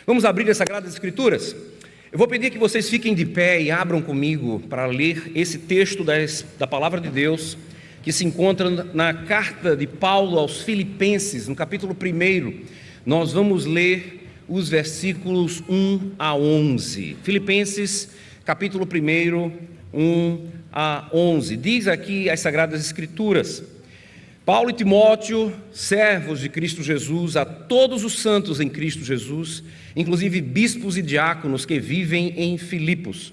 Vamos abrir as Sagradas Escrituras? Eu vou pedir que vocês fiquem de pé e abram comigo para ler esse texto da Palavra de Deus, que se encontra na carta de Paulo aos Filipenses, no capítulo 1. Nós vamos ler os versículos 1 a 11. Filipenses, capítulo 1, 1 a 11. Diz aqui as Sagradas Escrituras: Paulo e Timóteo, servos de Cristo Jesus, a todos os santos em Cristo Jesus, inclusive bispos e diáconos que vivem em Filipos.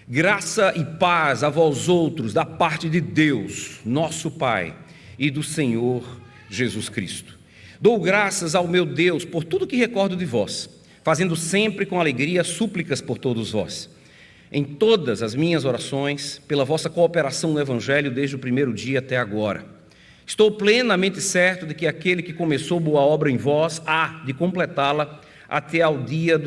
Graça e paz a vós outros, da parte de Deus, nosso Pai, e do Senhor Jesus Cristo. Dou graças ao meu Deus por tudo que recordo de vós, fazendo sempre com alegria súplicas por todos vós. Em todas as minhas orações, pela vossa cooperação no Evangelho desde o primeiro dia até agora. Estou plenamente certo de que aquele que começou boa obra em vós há de completá-la até o dia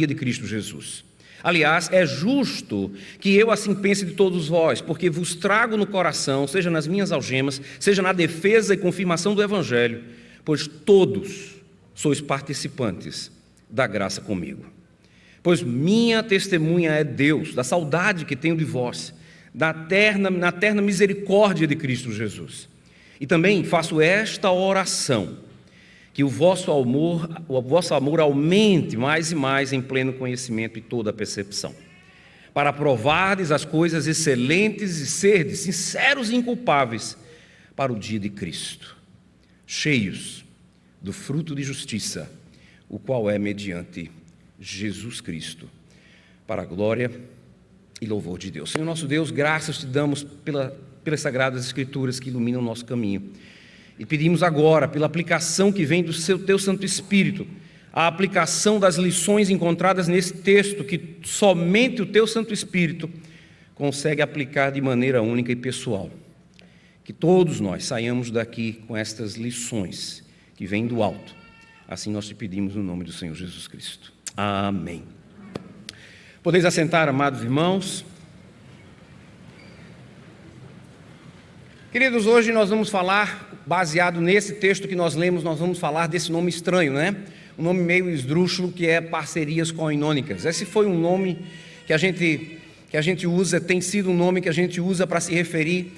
de Cristo Jesus. Aliás, é justo que eu assim pense de todos vós, porque vos trago no coração, seja nas minhas algemas, seja na defesa e confirmação do Evangelho, pois todos sois participantes da graça comigo. Pois minha testemunha é Deus, da saudade que tenho de vós, na terna misericórdia de Cristo Jesus. E também faço esta oração, que o vosso amor aumente mais e mais em pleno conhecimento e toda a percepção, para provardes as coisas excelentes e serdes sinceros e inculpáveis para o dia de Cristo, cheios do fruto de justiça, o qual é mediante Jesus Cristo, para a glória e louvor de Deus. Senhor nosso Deus, graças te damos pelas Sagradas Escrituras que iluminam o nosso caminho. E pedimos agora, pela aplicação que vem do teu Santo Espírito, a aplicação das lições encontradas nesse texto, que somente o teu Santo Espírito consegue aplicar de maneira única e pessoal. Que todos nós saiamos daqui com estas lições que vêm do alto. Assim nós te pedimos no nome do Senhor Jesus Cristo. Amém. Podeis assentar, amados irmãos. Queridos, hoje nós vamos falar, baseado nesse texto que nós lemos, nós vamos falar desse nome estranho, né? Um nome meio esdrúxulo, que é parcerias coinônicas. Esse foi um nome que a gente usa, tem sido um nome que a gente usa para se referir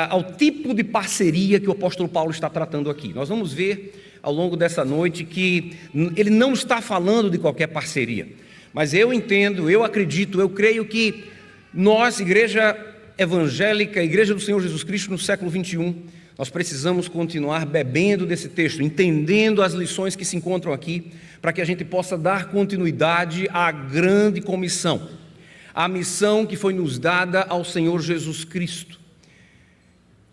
ao tipo de parceria que o apóstolo Paulo está tratando aqui. Nós vamos ver ao longo dessa noite que ele não está falando de qualquer parceria. Mas eu entendo, eu acredito, eu creio que nós, Igreja Evangélica, Igreja do Senhor Jesus Cristo no século 21, nós precisamos continuar bebendo desse texto, entendendo as lições que se encontram aqui, para que a gente possa dar continuidade à grande comissão, à missão que foi nos dada ao Senhor Jesus Cristo.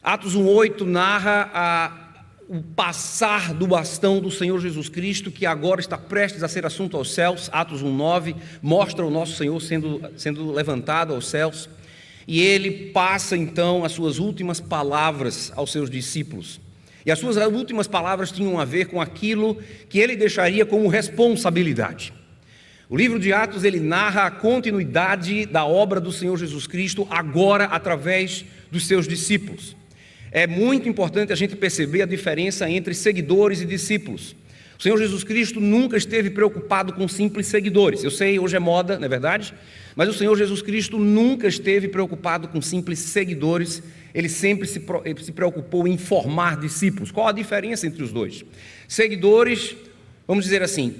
Atos 1:8 narra o passar do bastão do Senhor Jesus Cristo, que agora está prestes a ser assunto aos céus. Atos 1:9 mostra o nosso Senhor sendo levantado aos céus, e ele passa então as suas últimas palavras aos seus discípulos, e as suas últimas palavras tinham a ver com aquilo que ele deixaria como responsabilidade. O livro de Atos, ele narra a continuidade da obra do Senhor Jesus Cristo, agora através dos seus discípulos. É muito importante a gente perceber a diferença entre seguidores e discípulos. O Senhor Jesus Cristo nunca esteve preocupado com simples seguidores. Eu sei, hoje é moda, não é verdade? Mas o Senhor Jesus Cristo nunca esteve preocupado com simples seguidores. Ele sempre se preocupou em formar discípulos. Qual a diferença entre os dois? Seguidores, vamos dizer assim,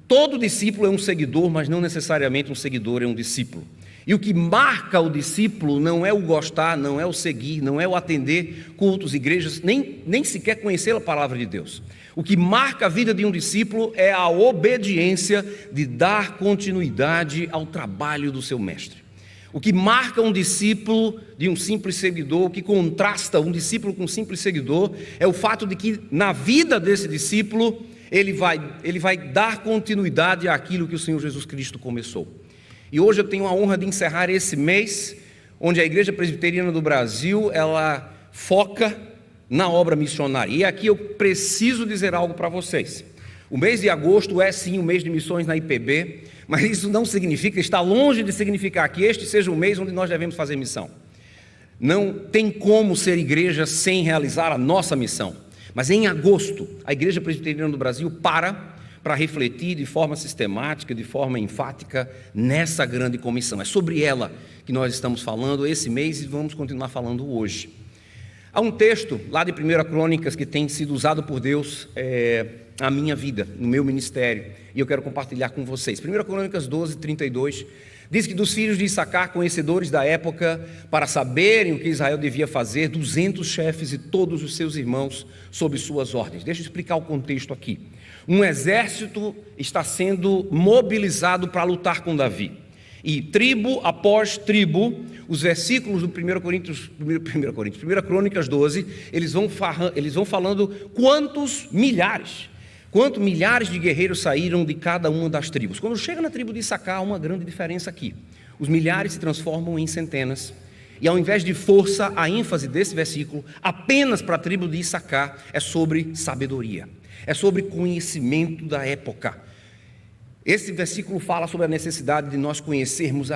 todo discípulo é um seguidor, mas não necessariamente um seguidor é um discípulo. E o que marca o discípulo não é o gostar, não é o seguir, não é o atender cultos, igrejas, nem sequer conhecer a palavra de Deus. O que marca a vida de um discípulo é a obediência de dar continuidade ao trabalho do seu mestre. O que marca um discípulo de um simples seguidor, o que contrasta um discípulo com um simples seguidor, é o fato de que na vida desse discípulo ele vai dar continuidade àquilo que o Senhor Jesus Cristo começou. E hoje eu tenho a honra de encerrar esse mês, onde a Igreja Presbiteriana do Brasil, ela foca na obra missionária. E aqui eu preciso dizer algo para vocês. O mês de agosto é sim o mês de missões na IPB, mas isso não significa, está longe de significar que este seja o mês onde nós devemos fazer missão. Não tem como ser igreja sem realizar a nossa missão. Mas em agosto, a Igreja Presbiteriana do Brasil para para refletir de forma sistemática, de forma enfática, nessa grande comissão. É sobre ela que nós estamos falando esse mês e vamos continuar falando hoje. Há um texto lá de 1 Crônicas que tem sido usado por Deus na minha vida, no meu ministério, e eu quero compartilhar com vocês. 1 Crônicas 12, 32, diz que dos filhos de Issacar, conhecedores da época, para saberem o que Israel devia fazer, 200 chefes e todos os seus irmãos sob suas ordens. Deixa eu explicar o contexto aqui. Um exército está sendo mobilizado para lutar com Davi. E tribo após tribo, os versículos do 1 Crônicas 12, eles vão falando quantos milhares de guerreiros saíram de cada uma das tribos. Quando chega na tribo de Issacar, há uma grande diferença aqui. Os milhares se transformam em centenas. E ao invés de força, a ênfase desse versículo, apenas para a tribo de Issacar, é sobre sabedoria. É sobre conhecimento da época. Esse versículo fala sobre a necessidade de nós conhecermos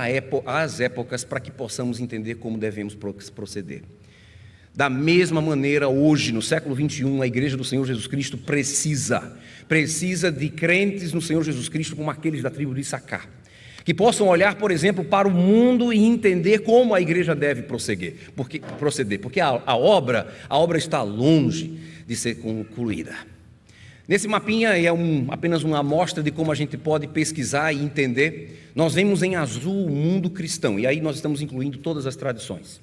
as épocas para que possamos entender como devemos proceder. Da mesma maneira, hoje, no século 21, a igreja do Senhor Jesus Cristo precisa de crentes no Senhor Jesus Cristo como aqueles da tribo de Issacar, que possam olhar, por exemplo, para o mundo e entender como a igreja deve proceder, porque a obra está longe de ser concluída. Nesse mapinha é apenas uma amostra de como a gente pode pesquisar e entender. Nós vemos em azul o mundo cristão, e aí nós estamos incluindo todas as tradições.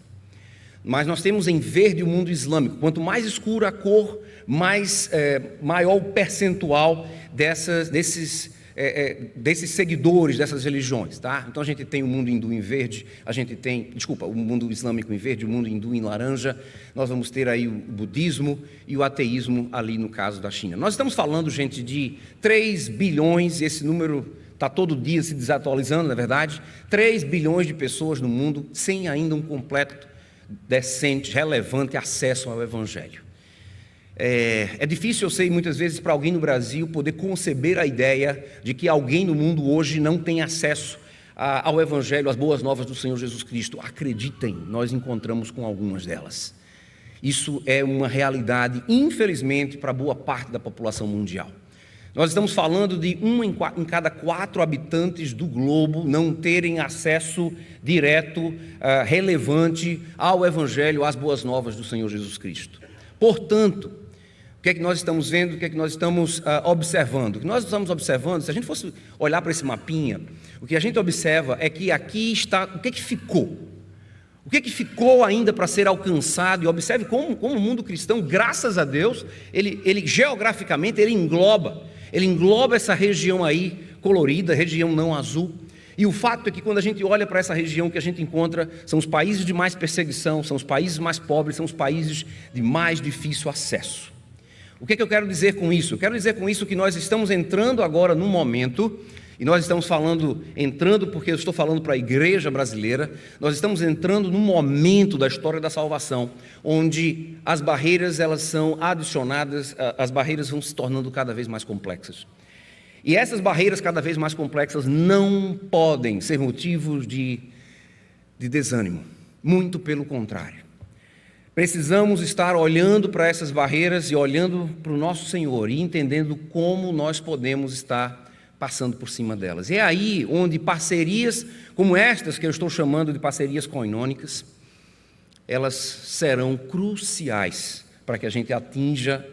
Mas nós temos em verde o mundo islâmico. Quanto mais escura a cor, maior o percentual desses seguidores dessas religiões, tá? Então a gente tem o mundo hindu em verde, o mundo islâmico em verde, o mundo hindu em laranja. Nós vamos ter aí o budismo e o ateísmo ali no caso da China. Nós estamos falando, gente, de 3 bilhões, e esse número está todo dia se desatualizando, na verdade, 3 bilhões de pessoas no mundo sem ainda um completo, decente, relevante acesso ao Evangelho. É difícil, eu sei, muitas vezes para alguém no Brasil poder conceber a ideia de que alguém no mundo hoje não tem acesso ao Evangelho, às boas novas do Senhor Jesus Cristo. Acreditem, nós encontramos com algumas delas. Isso é uma realidade, infelizmente, para boa parte da população mundial. Nós estamos falando de 1 em cada 4 habitantes do globo não terem acesso direto, relevante ao Evangelho, às boas novas do Senhor Jesus Cristo. Portanto, o que é que nós estamos vendo, o que é que nós estamos observando? O que nós estamos observando, se a gente fosse olhar para esse mapinha, o que a gente observa é que aqui está, o que é que ficou? O que é que ficou ainda para ser alcançado? E observe como o mundo cristão, graças a Deus, ele geograficamente, ele engloba essa região aí, colorida, região não azul. E o fato é que quando a gente olha para essa região, o que a gente encontra são os países de mais perseguição, são os países mais pobres, são os países de mais difícil acesso. O que é que eu quero dizer com isso? Eu quero dizer com isso que nós estamos entrando agora num momento, e nós estamos entrando porque eu estou falando para a igreja brasileira, nós estamos entrando num momento da história da salvação, onde as barreiras elas são adicionadas, as barreiras vão se tornando cada vez mais complexas. E essas barreiras cada vez mais complexas não podem ser motivos de desânimo, muito pelo contrário. Precisamos estar olhando para essas barreiras e olhando para o nosso Senhor e entendendo como nós podemos estar passando por cima delas. E é aí onde parcerias como estas, que eu estou chamando de parcerias coinônicas, elas serão cruciais para que a gente atinja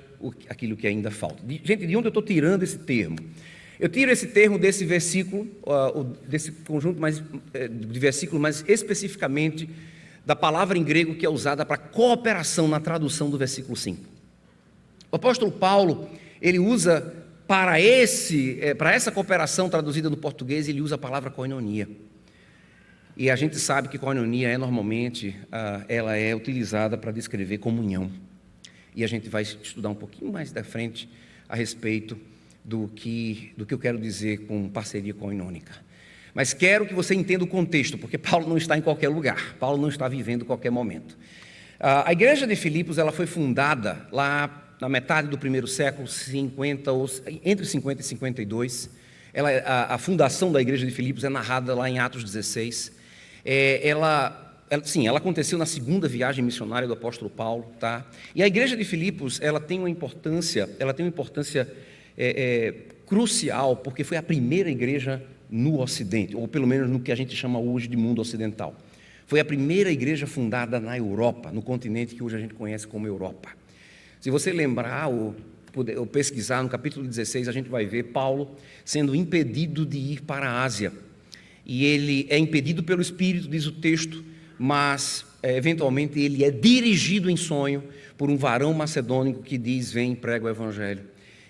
aquilo que ainda falta. Gente, de onde eu estou tirando esse termo? Eu tiro esse termo desse versículo, desse conjunto de versículos, mas especificamente da palavra em grego que é usada para cooperação na tradução do versículo 5. O apóstolo Paulo, ele usa para essa cooperação traduzida no português, ele usa a palavra koinonia. E a gente sabe que koinonia normalmente, ela é utilizada para descrever comunhão. E a gente vai estudar um pouquinho mais da frente a respeito do que eu quero dizer com parceria koinônica. Mas quero que você entenda o contexto, porque Paulo não está em qualquer lugar, Paulo não está vivendo qualquer momento. A igreja de Filipos, ela foi fundada lá na metade do primeiro século, entre 50 e 52. A fundação da igreja de Filipos é narrada lá em Atos 16. Ela aconteceu na segunda viagem missionária do apóstolo Paulo, tá? E a igreja de Filipos, ela tem uma importância crucial, porque foi a primeira igreja no Ocidente, ou pelo menos no que a gente chama hoje de mundo ocidental. Foi a primeira igreja fundada na Europa, no continente que hoje a gente conhece como Europa. Se você lembrar ou pesquisar no capítulo 16, a gente vai ver Paulo sendo impedido de ir para a Ásia. E ele é impedido pelo Espírito, diz o texto, mas eventualmente ele é dirigido em sonho por um varão macedônico que diz: vem, prega o Evangelho.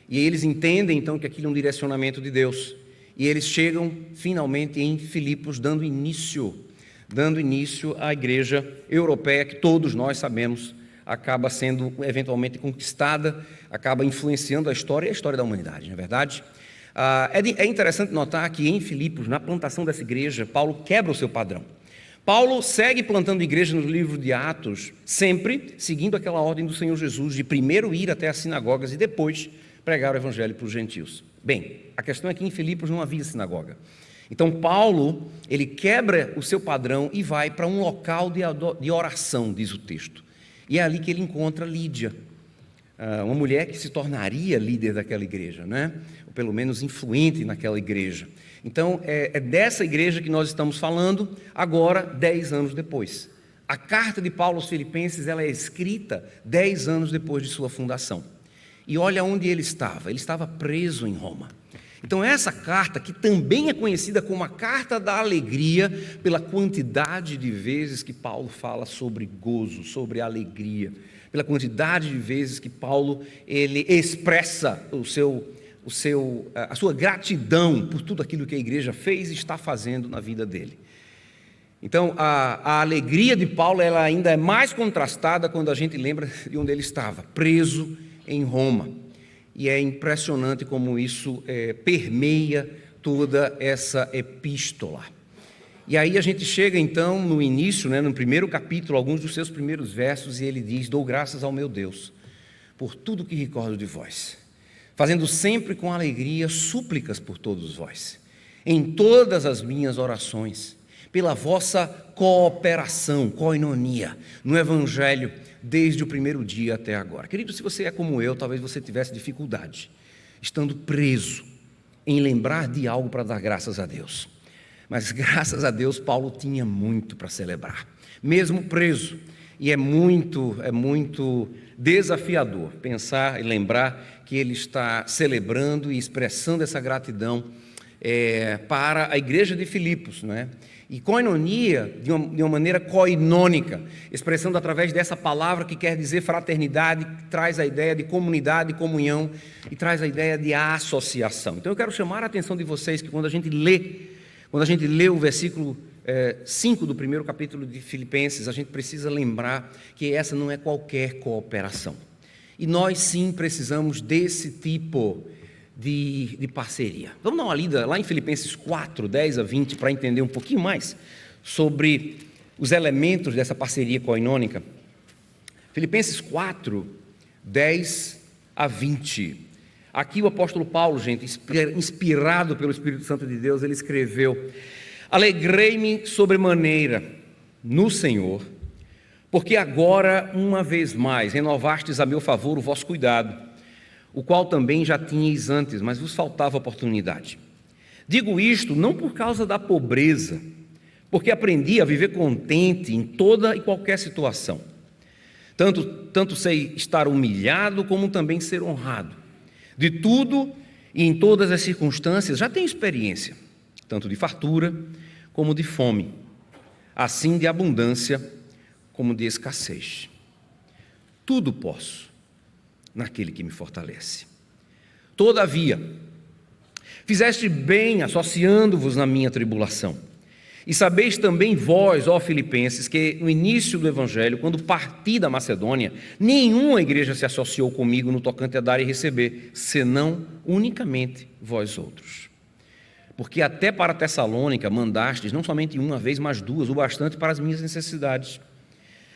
E eles entendem então que aquilo é um direcionamento de Deus. E eles chegam finalmente em Filipos, dando início à igreja europeia, que todos nós sabemos acaba sendo eventualmente conquistada, acaba influenciando a história e a história da humanidade, não é verdade? É interessante notar que em Filipos, na plantação dessa igreja, Paulo quebra o seu padrão. Paulo segue plantando igreja no livro de Atos, sempre seguindo aquela ordem do Senhor Jesus, de primeiro ir até as sinagogas e depois pregar o evangelho para os gentios. Bem, a questão é que em Filipos não havia sinagoga. Então Paulo, ele quebra o seu padrão e vai para um local de oração, diz o texto. E é ali que ele encontra Lídia, uma mulher que se tornaria líder daquela igreja, né? Ou pelo menos influente naquela igreja. Então é dessa igreja que nós estamos falando agora, 10 anos depois. A carta de Paulo aos Filipenses, ela é escrita 10 anos depois de sua fundação. E olha onde ele estava preso em Roma. Então essa carta, que também é conhecida como a carta da alegria, pela quantidade de vezes que Paulo fala sobre gozo, sobre alegria, pela quantidade de vezes que Paulo ele expressa a sua gratidão por tudo aquilo que a igreja fez e está fazendo na vida dele. Então a alegria de Paulo, ela ainda é mais contrastada quando a gente lembra de onde ele estava, preso em Roma. E é impressionante como isso permeia toda essa epístola. E aí a gente chega então no início, no primeiro capítulo, alguns dos seus primeiros versos, e ele diz: dou graças ao meu Deus por tudo que recordo de vós, fazendo sempre com alegria súplicas por todos vós, em todas as minhas orações, pela vossa cooperação, koinonia, no Evangelho, desde o primeiro dia até agora. Querido, se você é como eu, talvez você tivesse dificuldade, estando preso, em lembrar de algo para dar graças a Deus. Mas graças a Deus, Paulo tinha muito para celebrar, mesmo preso. E é muito desafiador pensar e lembrar que ele está celebrando e expressando essa gratidão para a igreja de Filipos, não é? E koinonia, de uma maneira koinônica, expressando através dessa palavra que quer dizer fraternidade, que traz a ideia de comunidade, comunhão, e traz a ideia de associação. Então eu quero chamar a atenção de vocês que quando a gente lê o versículo 5 do primeiro capítulo de Filipenses, a gente precisa lembrar que essa não é qualquer cooperação. E nós sim precisamos desse tipo de parceria. Vamos dar uma lida lá em Filipenses 4, 10 a 20, para entender um pouquinho mais sobre os elementos dessa parceria koinônica. Filipenses 4, 10 a 20. Aqui o apóstolo Paulo, gente, inspirado pelo Espírito Santo de Deus, ele escreveu: alegrei-me sobremaneira no Senhor, porque agora, uma vez mais, renovastes a meu favor o vosso cuidado, o qual também já tinhais antes, mas vos faltava oportunidade. Digo isto não por causa da pobreza, porque aprendi a viver contente em toda e qualquer situação. Tanto sei estar humilhado, como também ser honrado. De tudo e em todas as circunstâncias já tenho experiência, tanto de fartura como de fome, assim de abundância como de escassez. Tudo posso naquele que me fortalece. Todavia, fizeste bem associando-vos na minha tribulação. E sabeis também vós, ó Filipenses, que no início do Evangelho, quando parti da Macedônia, nenhuma igreja se associou comigo no tocante a dar e receber, senão unicamente vós outros. Porque até para Tessalônica mandastes, não somente uma vez, mas duas, o bastante para as minhas necessidades.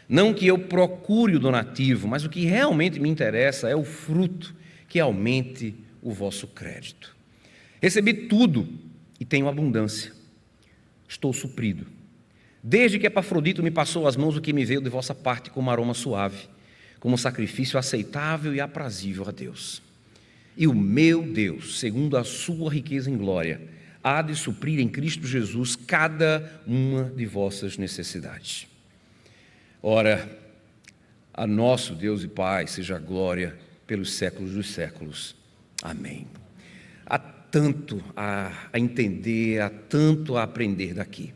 Não que eu procure o donativo, mas o que realmente me interessa é o fruto que aumente o vosso crédito. Recebi tudo e tenho abundância. Estou suprido. Desde que Epafrodito me passou às mãos o que me veio de vossa parte como aroma suave, como sacrifício aceitável e aprazível a Deus. E o meu Deus, segundo a sua riqueza em glória, há de suprir em Cristo Jesus cada uma de vossas necessidades. Ora, a nosso Deus e Pai seja a glória pelos séculos dos séculos. Amém. Há tanto a entender, há tanto a aprender daqui.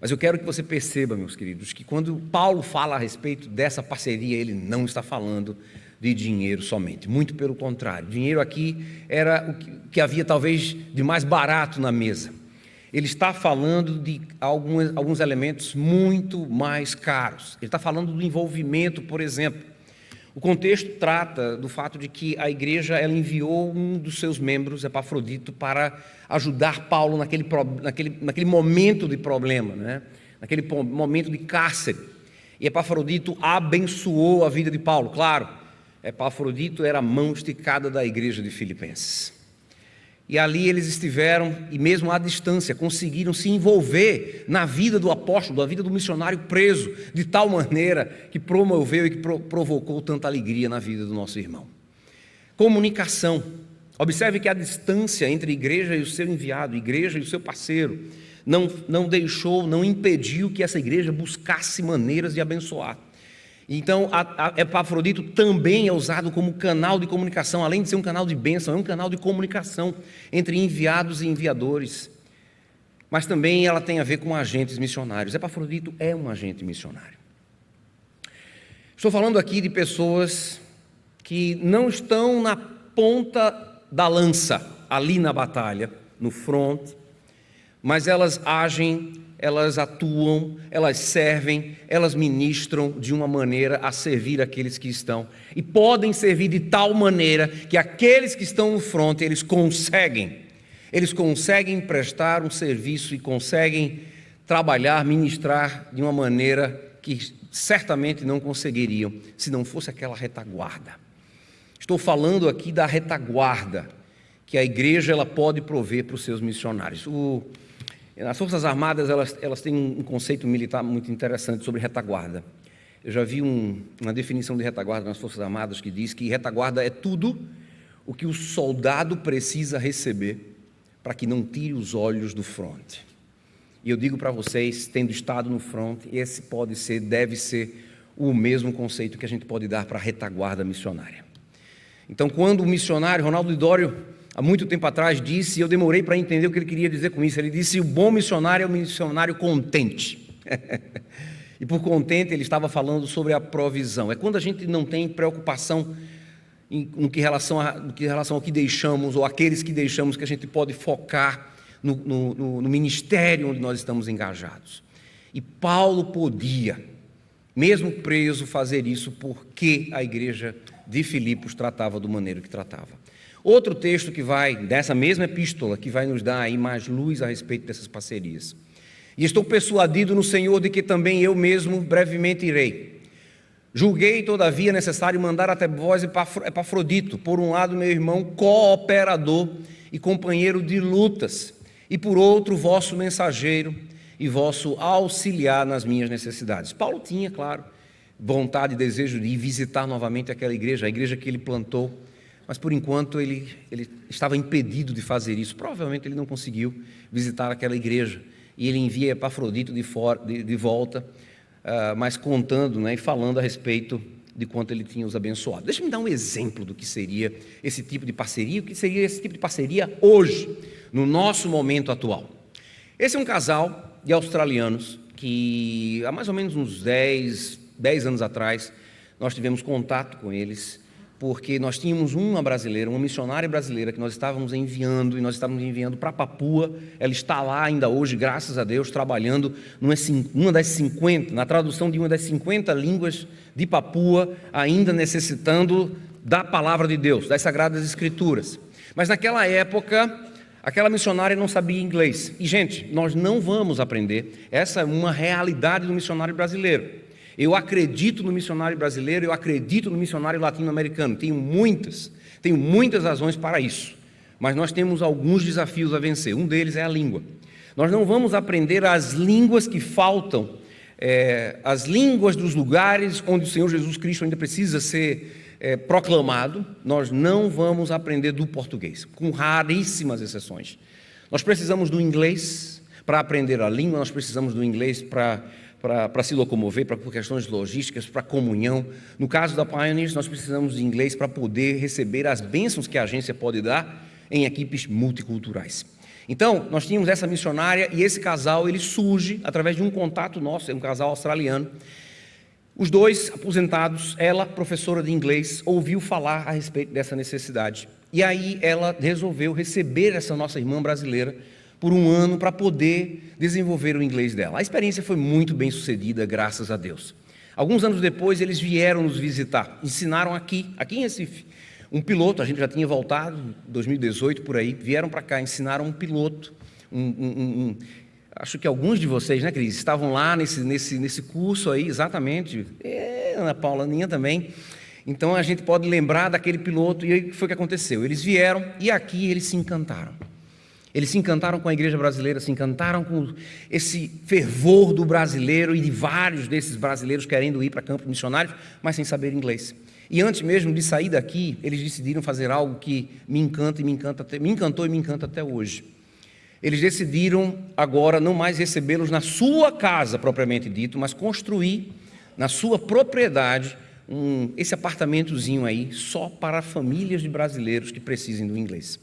Mas eu quero que você perceba, meus queridos, que quando Paulo fala a respeito dessa parceria, ele não está falando de dinheiro somente, muito pelo contrário. Dinheiro aqui era o que havia talvez de mais barato na mesa. Ele está falando de alguns elementos muito mais caros. Ele está falando do envolvimento, por exemplo. O contexto trata do fato de que a igreja ela enviou um dos seus membros, Epafrodito, para ajudar Paulo naquele momento de problema, né? Naquele momento de cárcere. E Epafrodito abençoou a vida de Paulo. Claro, Epafrodito era a mão esticada da igreja de Filipenses. E ali eles estiveram, e mesmo à distância, conseguiram se envolver na vida do apóstolo, na vida do missionário preso, de tal maneira que promoveu e que provocou tanta alegria na vida do nosso irmão. Comunicação. Observe que a distância entre a igreja e o seu enviado, a igreja e o seu parceiro, não impediu que essa igreja buscasse maneiras de abençoar. Então, Epafrodito também é usado como canal de comunicação, além de ser um canal de bênção, é um canal de comunicação entre enviados e enviadores. Mas também ela tem a ver com agentes missionários. Epafrodito é um agente missionário. Estou falando aqui de pessoas que não estão na ponta da lança, ali na batalha, no front, mas elas agem, elas atuam, elas servem, elas ministram de uma maneira a servir aqueles que estão. E podem servir de tal maneira que aqueles que estão no front, eles conseguem prestar um serviço e conseguem trabalhar, ministrar de uma maneira que certamente não conseguiriam se não fosse aquela retaguarda. Estou falando aqui da retaguarda que a igreja ela pode prover para os seus missionários. As Forças Armadas elas têm um conceito militar muito interessante sobre retaguarda. Eu já vi uma definição de retaguarda nas Forças Armadas que diz que retaguarda é tudo o que o soldado precisa receber para que não tire os olhos do fronte. E eu digo para vocês, tendo estado no fronte, esse deve ser o mesmo conceito que a gente pode dar para a retaguarda missionária. Então, quando o missionário Ronaldo Lidório, há muito tempo atrás, disse, e eu demorei para entender o que ele queria dizer com isso, ele disse: o bom missionário é o missionário contente. E por contente ele estava falando sobre a provisão. É quando a gente não tem preocupação no que relação ao que deixamos, ou aqueles que deixamos, que a gente pode focar no ministério onde nós estamos engajados. E Paulo podia, mesmo preso, fazer isso porque a igreja de Filipos tratava do maneiro que tratava. Outro texto dessa mesma epístola, que vai nos dar aí mais luz a respeito dessas parcerias. E estou persuadido no Senhor de que também eu mesmo brevemente irei. Julguei, todavia, necessário mandar até vós Epafrodito, por um lado meu irmão cooperador e companheiro de lutas, e por outro vosso mensageiro e vosso auxiliar nas minhas necessidades. Paulo tinha, claro, vontade e desejo de ir visitar novamente aquela igreja, a igreja que ele plantou, mas por enquanto ele estava impedido de fazer isso. Provavelmente ele não conseguiu visitar aquela igreja, e ele envia Epafrodito de volta, mas contando, né, e falando a respeito de quanto ele tinha os abençoado. Deixa-me dar um exemplo do que seria esse tipo de parceria, o que seria esse tipo de parceria hoje, no nosso momento atual. Esse é um casal de australianos que há mais ou menos uns 10 anos atrás nós tivemos contato com eles, porque nós tínhamos uma missionária brasileira que nós estávamos enviando, e nós estávamos enviando para Papua. Ela está lá ainda hoje, graças a Deus, trabalhando na tradução de uma das 50 línguas de Papua, ainda necessitando da palavra de Deus, das Sagradas Escrituras. Mas naquela época, aquela missionária não sabia inglês. E, gente, nós não vamos aprender. Essa é uma realidade do missionário brasileiro. Eu acredito no missionário brasileiro, eu acredito no missionário latino-americano. Tenho muitas razões para isso. Mas nós temos alguns desafios a vencer. Um deles é a língua. Nós não vamos aprender as línguas que faltam, as línguas dos lugares onde o Senhor Jesus Cristo ainda precisa ser proclamado, nós não vamos aprender do português, com raríssimas exceções. Nós precisamos do inglês para aprender a língua, nós precisamos do inglês para se locomover, por questões logísticas, para comunhão. No caso da Pioneers, nós precisamos de inglês para poder receber as bênçãos que a agência pode dar em equipes multiculturais. Então, nós tínhamos essa missionária e esse casal, ele surge através de um contato nosso, é um casal australiano. Os dois aposentados, ela, professora de inglês, ouviu falar a respeito dessa necessidade. E aí ela resolveu receber essa nossa irmã brasileira por um ano para poder desenvolver o inglês dela. A experiência foi muito bem sucedida, graças a Deus. Alguns anos depois, eles vieram nos visitar, ensinaram aqui em Recife, um piloto. A gente já tinha voltado, em 2018 por aí, vieram para cá, ensinaram um piloto, acho que alguns de vocês, né, Cris, estavam lá nesse curso aí, exatamente, Ana Paula, Aninha também. Então a gente pode lembrar daquele piloto. E aí o que foi que aconteceu? Eles vieram e aqui eles se encantaram. Eles se encantaram com a igreja brasileira, se encantaram com esse fervor do brasileiro e de vários desses brasileiros querendo ir para campos missionários, mas sem saber inglês. E antes mesmo de sair daqui, eles decidiram fazer algo que me encantou e me encanta até hoje. Eles decidiram agora não mais recebê-los na sua casa, propriamente dito, mas construir na sua propriedade esse apartamentozinho aí, só para famílias de brasileiros que precisem do inglês.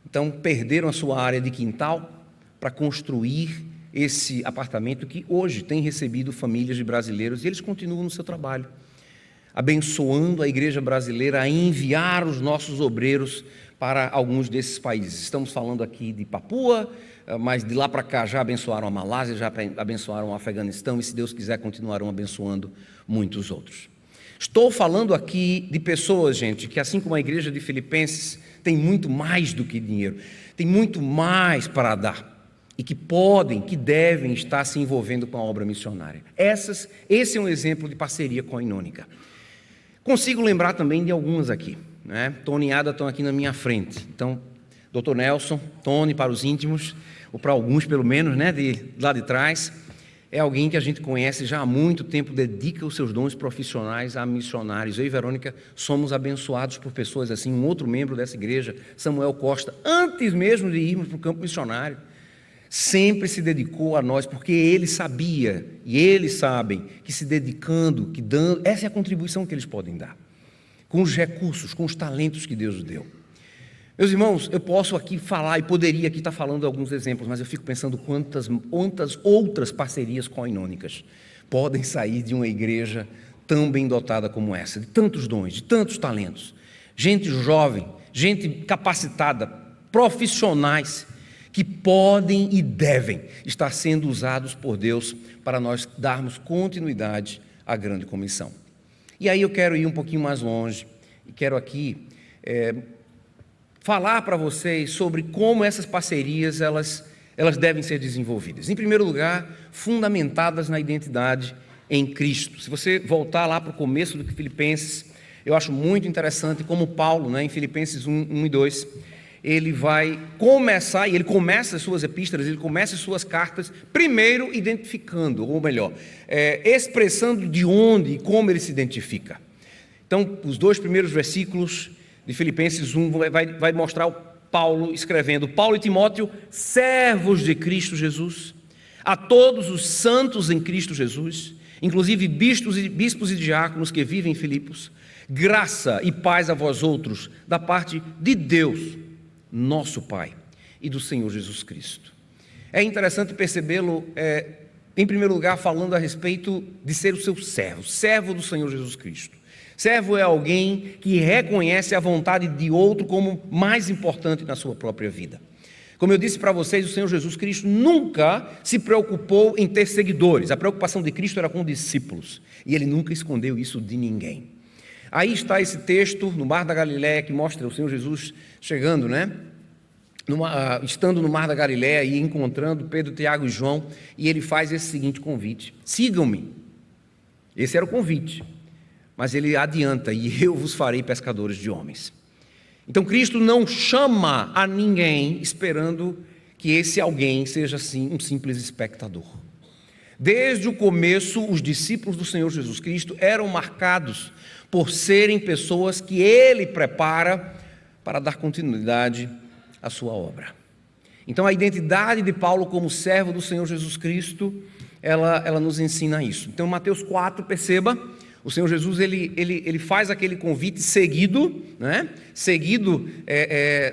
Então, perderam a sua área de quintal para construir esse apartamento que hoje tem recebido famílias de brasileiros, e eles continuam no seu trabalho, abençoando a igreja brasileira a enviar os nossos obreiros para alguns desses países. Estamos falando aqui de Papua, mas de lá para cá já abençoaram a Malásia, já abençoaram o Afeganistão, e se Deus quiser continuarão abençoando muitos outros. Estou falando aqui de pessoas, gente, que assim como a igreja de Filipenses, tem muito mais do que dinheiro, tem muito mais para dar, e que podem, que devem estar se envolvendo com a obra missionária. Esse é um exemplo de parceria coinônica. Consigo lembrar também de algumas aqui, né? Tony e Ada estão aqui na minha frente. Então, Dr. Nelson, Tony para os íntimos, ou para alguns pelo menos, né, lá de trás, é alguém que a gente conhece já há muito tempo, dedica os seus dons profissionais a missionários. Eu e Verônica somos abençoados por pessoas assim. Um outro membro dessa igreja, Samuel Costa, antes mesmo de irmos para o campo missionário, sempre se dedicou a nós, porque ele sabia, e eles sabem, que se dedicando, que dando, essa é a contribuição que eles podem dar, com os recursos, com os talentos que Deus deu. Meus irmãos, eu posso aqui falar, e poderia aqui estar falando de alguns exemplos, mas eu fico pensando quantas outras parcerias coinônicas podem sair de uma igreja tão bem dotada como essa, de tantos dons, de tantos talentos, gente jovem, gente capacitada, profissionais, que podem e devem estar sendo usados por Deus para nós darmos continuidade à grande comissão. E aí eu quero ir um pouquinho mais longe, e quero aqui falar para vocês sobre como essas parcerias elas devem ser desenvolvidas. Em primeiro lugar, fundamentadas na identidade em Cristo. Se você voltar lá para o começo do Filipenses, eu acho muito interessante como Paulo, né, em Filipenses 1 e 2, ele vai começar, e ele começa as suas epístolas, ele começa as suas cartas, primeiro identificando, ou melhor, expressando de onde e como ele se identifica. Então, os 2 primeiros versículos de Filipenses 1 vai mostrar o Paulo escrevendo: Paulo e Timóteo, servos de Cristo Jesus, a todos os santos em Cristo Jesus, inclusive bispos e diáconos que vivem em Filipos, graça e paz a vós outros, da parte de Deus, nosso Pai, e do Senhor Jesus Cristo. É interessante percebê-lo, em primeiro lugar, falando a respeito de ser o seu servo do Senhor Jesus Cristo. Servo é alguém que reconhece a vontade de outro como mais importante na sua própria vida. Como eu disse para vocês, o Senhor Jesus Cristo nunca se preocupou em ter seguidores. A preocupação de Cristo era com discípulos, e ele nunca escondeu isso de ninguém. Aí está esse texto no Mar da Galileia que mostra o Senhor Jesus chegando, né? Estando no Mar da Galileia e encontrando Pedro, Tiago e João, e ele faz esse seguinte convite: sigam-me. Esse era o convite, mas ele adianta: e eu vos farei pescadores de homens. Então Cristo não chama a ninguém esperando que esse alguém seja assim um simples espectador. Desde o começo, os discípulos do Senhor Jesus Cristo eram marcados por serem pessoas que Ele prepara para dar continuidade à sua obra. Então a identidade de Paulo como servo do Senhor Jesus Cristo, ela nos ensina isso. Então Mateus 4, perceba, o Senhor Jesus ele faz aquele convite seguido, né? Seguido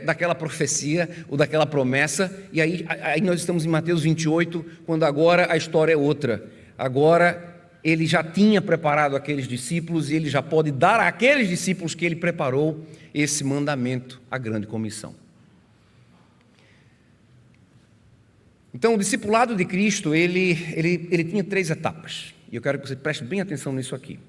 daquela profecia ou daquela promessa, e aí nós estamos em Mateus 28, quando agora a história é outra. Agora ele já tinha preparado aqueles discípulos e ele já pode dar àqueles discípulos que ele preparou esse mandamento, a grande comissão. Então, o discipulado de Cristo, ele tinha 3 etapas. E eu quero que você preste bem atenção nisso aqui.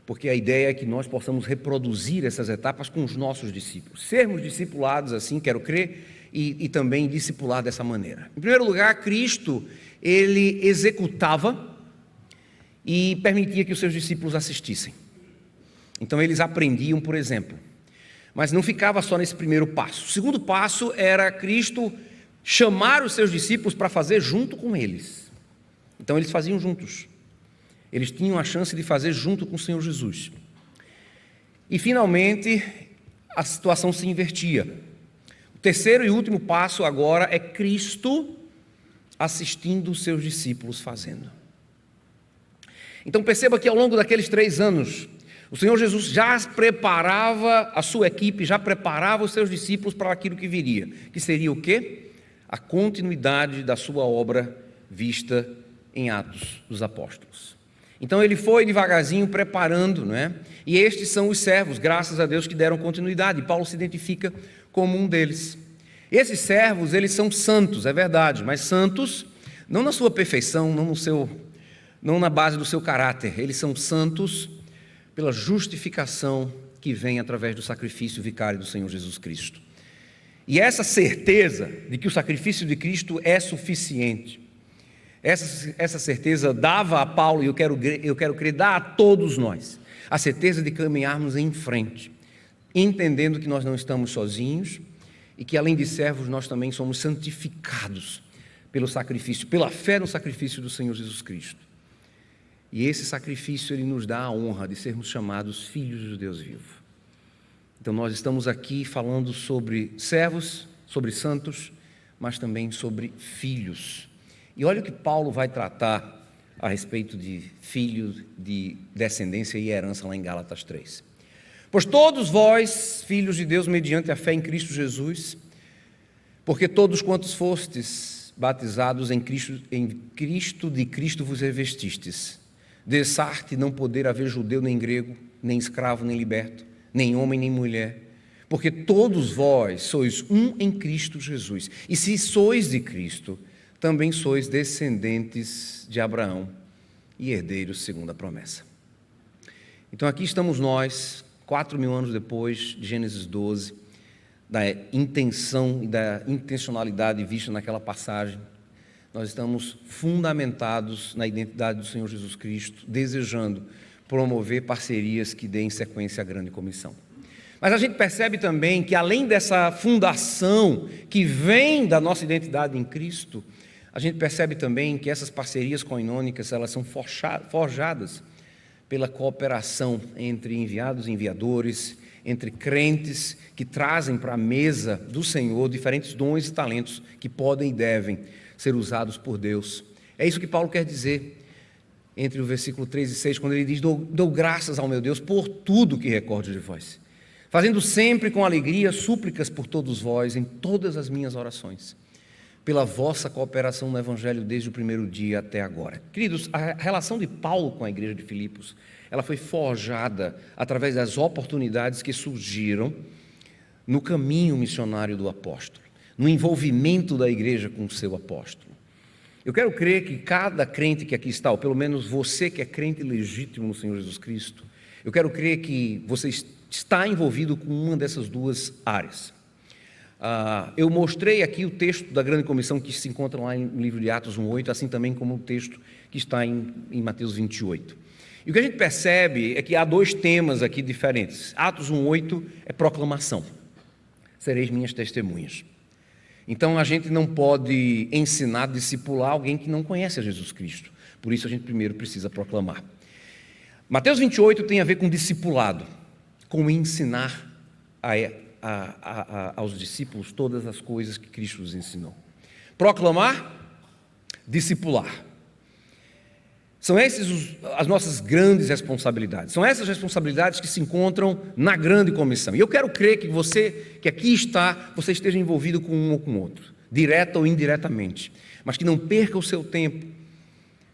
Porque a ideia é que nós possamos reproduzir essas etapas com os nossos discípulos. Sermos discipulados assim, quero crer, e também discipular dessa maneira. Em primeiro lugar, Cristo, ele executava e permitia que os seus discípulos assistissem. Então, eles aprendiam, por exemplo. Mas não ficava só nesse primeiro passo. O segundo passo era Cristo chamar os seus discípulos para fazer junto com eles. Então eles faziam juntos. Eles tinham a chance de fazer junto com o Senhor Jesus. E finalmente a situação se invertia. O terceiro e último passo agora é Cristo assistindo os seus discípulos fazendo. Então perceba que ao longo daqueles 3 anos, o Senhor Jesus já preparava a sua equipe, já preparava os seus discípulos para aquilo que viria. Que seria o quê? A continuidade da sua obra vista em Atos dos Apóstolos. Então ele foi devagarzinho preparando, não é? E estes são os servos, graças a Deus, que deram continuidade. E Paulo se identifica como um deles. Esses servos, eles são santos, é verdade, mas santos não na sua perfeição, não na base do seu caráter. Eles são santos pela justificação que vem através do sacrifício vicário do Senhor Jesus Cristo. E essa certeza de que o sacrifício de Cristo é suficiente, essa certeza dava a Paulo, e eu quero crer, dá a todos nós, a certeza de caminharmos em frente, entendendo que nós não estamos sozinhos e que além de servos nós também somos santificados pelo sacrifício, pela fé no sacrifício do Senhor Jesus Cristo. E esse sacrifício ele nos dá a honra de sermos chamados filhos do Deus vivo. Então nós estamos aqui falando sobre servos, sobre santos, mas também sobre filhos. E olha o que Paulo vai tratar a respeito de filhos, de descendência e herança lá em Gálatas 3. Pois todos vós, filhos de Deus, mediante a fé em Cristo Jesus, porque todos quantos fostes batizados em Cristo, de Cristo vos revestistes. Dessarte não poder haver judeu nem grego, nem escravo nem liberto, nem homem nem mulher, porque todos vós sois um em Cristo Jesus. E se sois de Cristo, também sois descendentes de Abraão e herdeiros segundo a promessa. Então aqui estamos nós, 4.000 anos depois de Gênesis 12, da intenção e da intencionalidade vista naquela passagem. Nós estamos fundamentados na identidade do Senhor Jesus Cristo, desejando promover parcerias que deem sequência à grande comissão. Mas a gente percebe também que além dessa fundação que vem da nossa identidade em Cristo, a gente percebe também que essas parcerias coinônicas, elas são forjadas pela cooperação entre enviados e enviadores, entre crentes que trazem para a mesa do Senhor diferentes dons e talentos que podem e devem ser usados por Deus. É isso que Paulo quer dizer entre o versículo 3 e 6, quando ele diz: dou graças ao meu Deus por tudo que recordo de vós, fazendo sempre com alegria súplicas por todos vós em todas as minhas orações, pela vossa cooperação no Evangelho desde o primeiro dia até agora. Queridos, a relação de Paulo com a igreja de Filipos, ela foi forjada através das oportunidades que surgiram no caminho missionário do apóstolo, no envolvimento da igreja com o seu apóstolo. Eu quero crer que cada crente que aqui está, ou pelo menos você que é crente legítimo no Senhor Jesus Cristo, eu quero crer que você está envolvido com uma dessas duas áreas. Eu mostrei aqui o texto da grande comissão que se encontra lá no livro de Atos 1:8, assim também como o texto que está em Mateus 28. E o que a gente percebe é que há 2 temas aqui diferentes. Atos 1:8 é proclamação. Sereis minhas testemunhas. Então a gente não pode ensinar, discipular alguém que não conhece a Jesus Cristo. Por isso a gente primeiro precisa proclamar. Mateus 28 tem a ver com discipulado, com ensinar aos discípulos todas as coisas que Cristo os ensinou. Proclamar, discipular. São essas as nossas grandes responsabilidades. São essas responsabilidades que se encontram na grande comissão. E eu quero crer que você, que aqui está, você esteja envolvido com um ou com outro, direta ou indiretamente, mas que não perca o seu tempo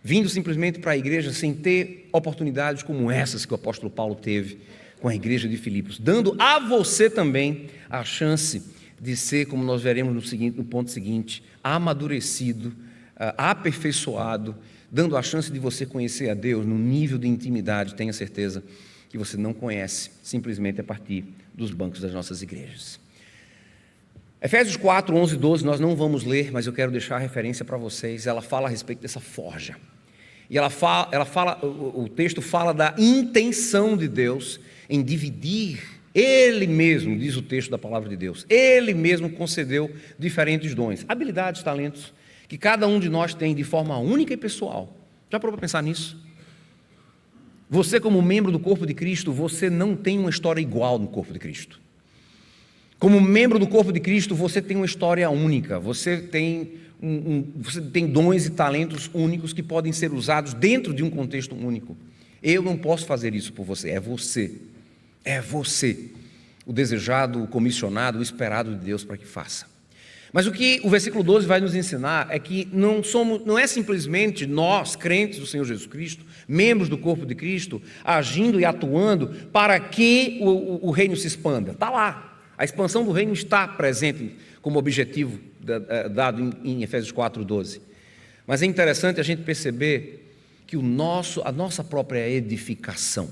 vindo simplesmente para a igreja sem ter oportunidades como essas que o apóstolo Paulo teve com a igreja de Filipos, dando a você também a chance de ser, como nós veremos no ponto seguinte, amadurecido, aperfeiçoado, dando a chance de você conhecer a Deus no nível de intimidade, tenha certeza que você não conhece, simplesmente a partir dos bancos das nossas igrejas. Efésios 4, 11 e 12, nós não vamos ler, mas eu quero deixar a referência para vocês. Ela fala a respeito dessa forja. E o texto fala da intenção de Deus em dividir. Ele mesmo, diz o texto da palavra de Deus, Ele mesmo concedeu diferentes dons, habilidades, talentos, que cada um de nós tem de forma única e pessoal. Já parou para pensar nisso? Você, como membro do corpo de Cristo, você não tem uma história igual no corpo de Cristo. Como membro do corpo de Cristo, você tem uma história única, você tem dons e talentos únicos que podem ser usados dentro de um contexto único. Eu não posso fazer isso por você, é você, o desejado, o comissionado, o esperado de Deus para que faça. Mas o que o versículo 12 vai nos ensinar é que não é simplesmente nós, crentes do Senhor Jesus Cristo, membros do corpo de Cristo, agindo e atuando para que o reino se expanda. Está lá. A expansão do reino está presente como objetivo dado em Efésios 4, 12. Mas é interessante a gente perceber que a nossa própria edificação,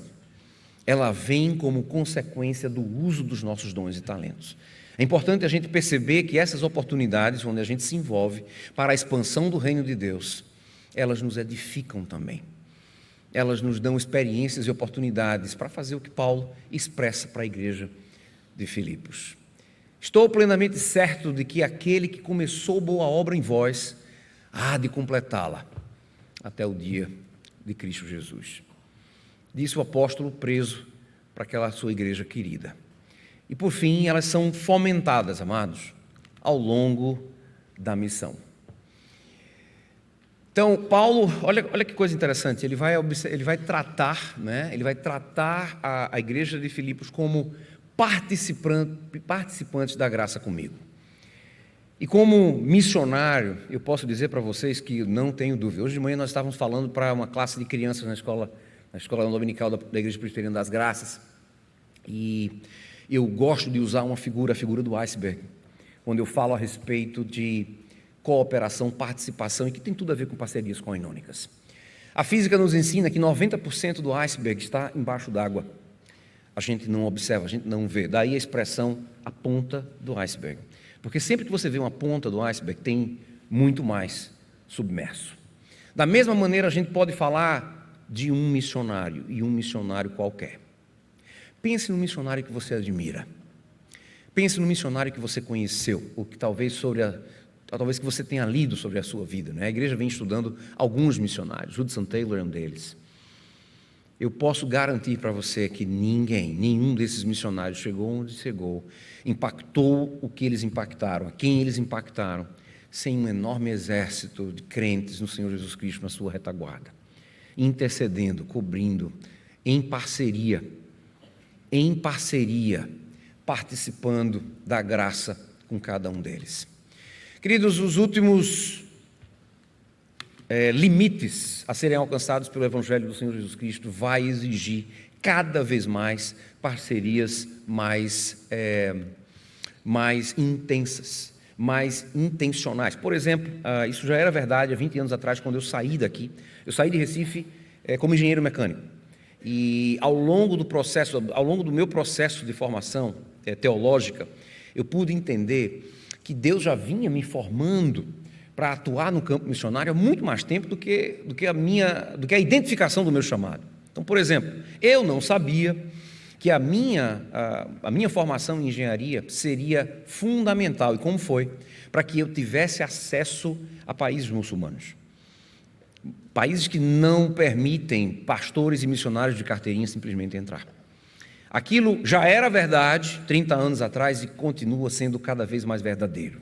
ela vem como consequência do uso dos nossos dons e talentos. É importante a gente perceber que essas oportunidades, onde a gente se envolve para a expansão do reino de Deus, elas nos edificam também. Elas nos dão experiências e oportunidades para fazer o que Paulo expressa para a igreja de Filipos. Estou plenamente certo de que aquele que começou boa obra em vós há de completá-la até o dia de Cristo Jesus. Disse o apóstolo preso para aquela sua igreja querida. E por fim, elas são fomentadas, amados, ao longo da missão. Então, Paulo, olha que coisa interessante, ele vai tratar a igreja de Filipos como participantes da graça comigo. E como missionário, eu posso dizer para vocês que não tenho dúvida. Hoje de manhã nós estávamos falando para uma classe de crianças na escola dominical da Igreja Presbiteriana das Graças, e eu gosto de usar a figura do iceberg, quando eu falo a respeito de cooperação, participação, e que tem tudo a ver com parcerias coinônicas. A física nos ensina que 90% do iceberg está embaixo d'água. A gente não observa, a gente não vê. Daí a expressão a ponta do iceberg. Porque sempre que você vê uma ponta do iceberg, tem muito mais submerso. Da mesma maneira, a gente pode falar de um missionário, e um missionário qualquer. Pense no missionário que você admira. Pense no missionário que você conheceu, ou que talvez que você tenha lido sobre a sua vida, né? A igreja vem estudando alguns missionários, Hudson Taylor é um deles. Eu posso garantir para você que nenhum desses missionários chegou onde chegou, impactou o que eles impactaram, a quem eles impactaram, sem um enorme exército de crentes no Senhor Jesus Cristo na sua retaguarda, intercedendo, cobrindo, em parceria, participando da graça com cada um deles. Queridos, os últimos limites a serem alcançados pelo Evangelho do Senhor Jesus Cristo vai exigir cada vez mais parcerias mais intensas, mais intencionais. Por exemplo, isso já era verdade há 20 anos atrás, quando eu saí daqui. Eu saí de Recife como engenheiro mecânico. E ao longo do meu processo de formação teológica, eu pude entender que Deus já vinha me formando para atuar no campo missionário há muito mais tempo do que a identificação do meu chamado. Então, por exemplo, eu não sabia que a minha formação em engenharia seria fundamental, e como foi, para que eu tivesse acesso a países muçulmanos. Países que não permitem pastores e missionários de carteirinha simplesmente entrar. Aquilo já era verdade 30 anos atrás e continua sendo cada vez mais verdadeiro.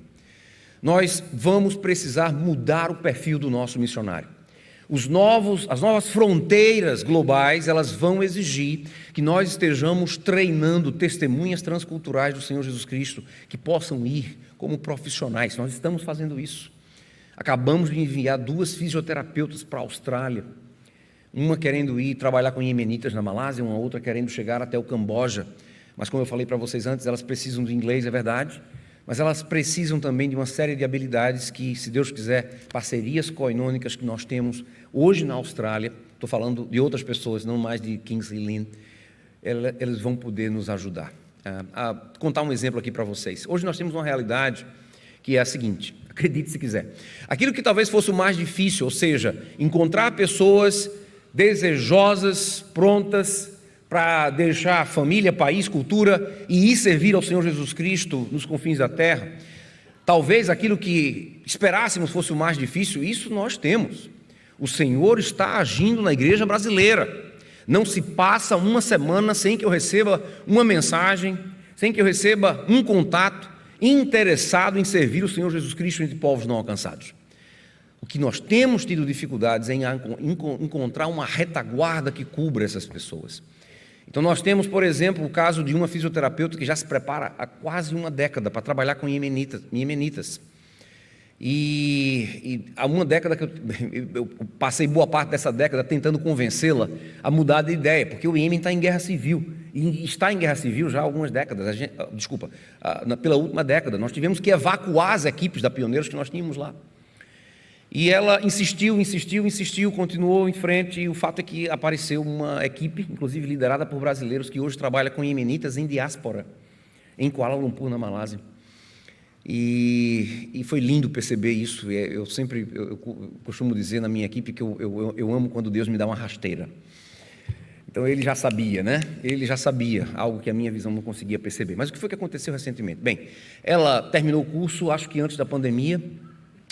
Nós vamos precisar mudar o perfil do nosso missionário. As novas fronteiras globais, elas vão exigir que nós estejamos treinando testemunhas transculturais do Senhor Jesus Cristo, que possam ir como profissionais. Nós estamos fazendo isso. Acabamos de enviar 2 fisioterapeutas para a Austrália, uma querendo ir trabalhar com iemenitas na Malásia, uma outra querendo chegar até o Camboja. Mas como eu falei para vocês antes, elas precisam do inglês, é verdade, mas elas precisam também de uma série de habilidades que, se Deus quiser, parcerias coinônicas que nós temos hoje na Austrália, estou falando de outras pessoas, não mais de Kingsley Lynn, eles vão poder nos ajudar. A contar um exemplo aqui para vocês. Hoje nós temos uma realidade que é a seguinte, acredite se quiser, aquilo que talvez fosse o mais difícil, ou seja, encontrar pessoas desejosas, prontas para deixar família, país, cultura e ir servir ao Senhor Jesus Cristo nos confins da terra. Talvez aquilo que esperássemos fosse o mais difícil, isso nós temos. O Senhor está agindo na igreja brasileira. Não se passa uma semana sem que eu receba uma mensagem, sem que eu receba um contato interessado em servir o Senhor Jesus Cristo entre povos não alcançados. O que nós temos tido dificuldades é em encontrar uma retaguarda que cubra essas pessoas. Então nós temos, por exemplo, o caso de uma fisioterapeuta que já se prepara há quase uma década para trabalhar com iemenitas. E há uma década que eu passei boa parte dessa década tentando convencê-la a mudar de ideia, porque o Iêmen está em guerra civil, e está em guerra civil já há algumas décadas, pela última década, nós tivemos que evacuar as equipes da Pioneiros que nós tínhamos lá. E ela insistiu, continuou em frente, e o fato é que apareceu uma equipe, inclusive liderada por brasileiros, que hoje trabalha com iemenitas em diáspora, em Kuala Lumpur, na Malásia. E foi lindo perceber isso. Eu costumo dizer na minha equipe que eu amo quando Deus me dá uma rasteira. Então ele já sabia, né? Ele já sabia, algo que a minha visão não conseguia perceber. Mas o que foi que aconteceu recentemente? Bem, ela terminou o curso, acho que antes da pandemia,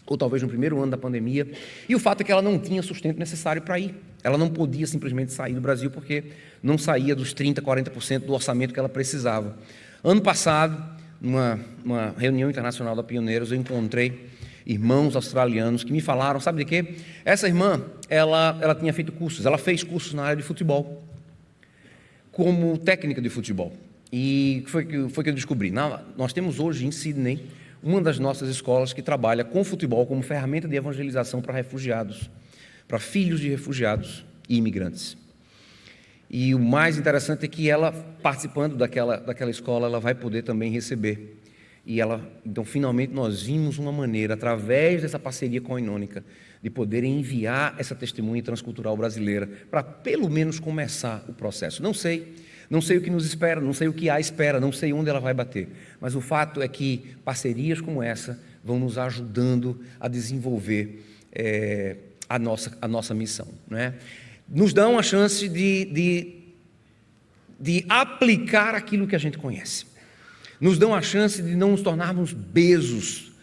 ou talvez no primeiro ano da pandemia, e o fato é que ela não tinha sustento necessário para ir. Ela não podia simplesmente sair do Brasil, porque não saía dos 30%, 40% do orçamento que ela precisava. Ano passado, numa reunião internacional da Pioneiros, eu encontrei irmãos australianos que me falaram, sabe de quê? Essa irmã, ela tinha feito cursos, ela fez cursos na área de futebol, como técnica de futebol. E foi que eu descobri. Nós temos hoje em Sydney uma das nossas escolas que trabalha com futebol como ferramenta de evangelização para refugiados, para filhos de refugiados e imigrantes. E o mais interessante é que ela, participando daquela escola, ela vai poder também receber. Então, finalmente, nós vimos uma maneira, através dessa parceria coinônica, de poder enviar essa testemunha transcultural brasileira para, pelo menos, começar o processo. Não sei o que nos espera, não sei o que há espera, não sei onde ela vai bater. Mas o fato é que parcerias como essa vão nos ajudando a desenvolver a nossa missão, não é? Nos dão a chance de aplicar aquilo que a gente conhece. Nos dão a chance de não nos tornarmos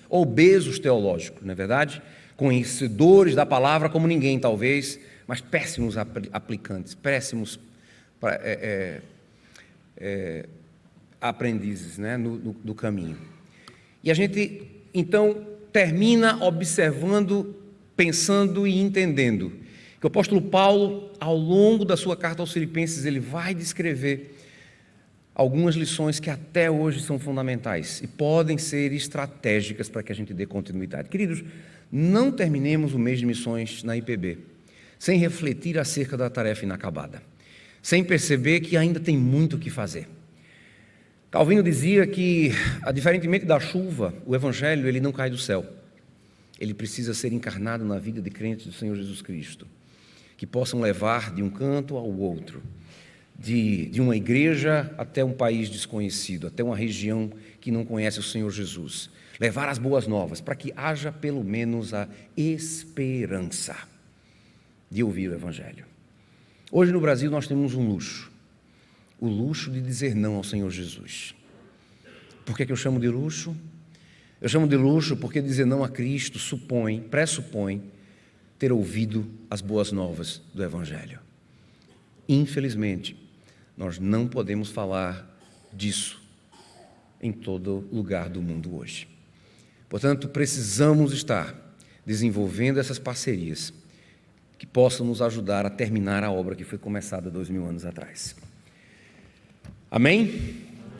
obesos teológicos, não é verdade? Conhecedores da palavra como ninguém, talvez, mas péssimos aplicantes, péssimos aprendizes, né, do caminho. E a gente, então, termina observando, pensando e entendendo que o apóstolo Paulo, ao longo da sua carta aos Filipenses, ele vai descrever algumas lições que até hoje são fundamentais e podem ser estratégicas para que a gente dê continuidade. Queridos, não terminemos o mês de missões na IPB sem refletir acerca da tarefa inacabada, sem perceber que ainda tem muito o que fazer. Calvino dizia que, diferentemente da chuva, o evangelho ele não cai do céu. Ele precisa ser encarnado na vida de crentes do Senhor Jesus Cristo, que possam levar de um canto ao outro, de uma igreja até um país desconhecido, até uma região que não conhece o Senhor Jesus. Levar as boas novas, para que haja pelo menos a esperança de ouvir o evangelho. Hoje no Brasil nós temos um luxo, o luxo de dizer não ao Senhor Jesus. Por que eu chamo de luxo? Eu chamo de luxo porque dizer não a Cristo pressupõe ter ouvido as boas novas do Evangelho. Infelizmente, nós não podemos falar disso em todo lugar do mundo hoje. Portanto, precisamos estar desenvolvendo essas parcerias que possam nos ajudar a terminar a obra que foi começada 2000 anos atrás. Amém?